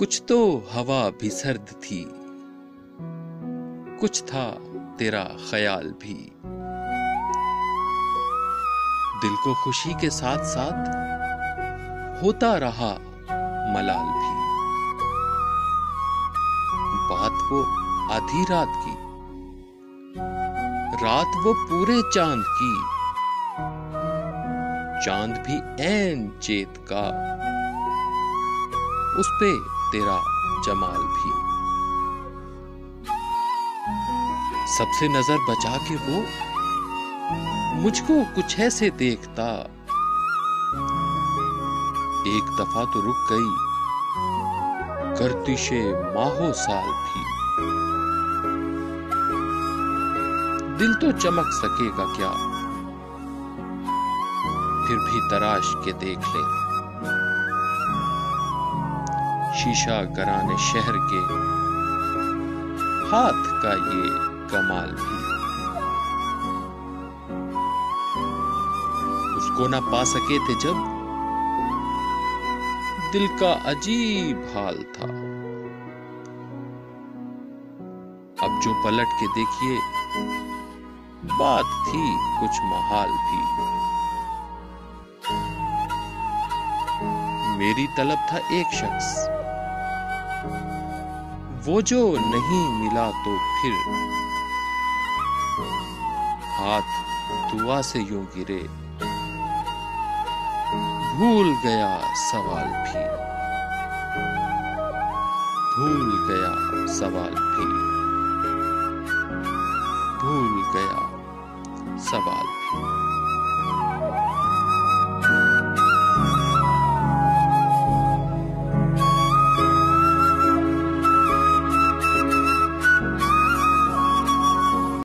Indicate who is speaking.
Speaker 1: कुछ तो हवा भी सर्द थी, कुछ था तेरा ख्याल भी। दिल को खुशी के साथ साथ होता रहा मलाल भी। बात वो आधी रात की, रात वो पूरे चांद की, चांद भी ऐन चेत का, उस पे तेरा जमाल भी। सबसे नजर बचा के वो मुझको कुछ ऐसे देखता, एक दफा तो रुक गई गर्दिशे माहो साल भी। दिल तो चमक सकेगा क्या, फिर भी तराश के देख ले, शीशा गराने शहर के हाथ का ये कमाल भी। उसको ना पा सके थे जब, दिल का अजीब हाल था। अब जो पलट के देखिए, बात थी कुछ महाल भी। मेरी तलब था एक शख्स, वो जो नहीं मिला तो फिर हाथ दुआ से यूं गिरे, भूल गया सवाल भी, भूल गया सवाल भी, भूल गया सवाल भी।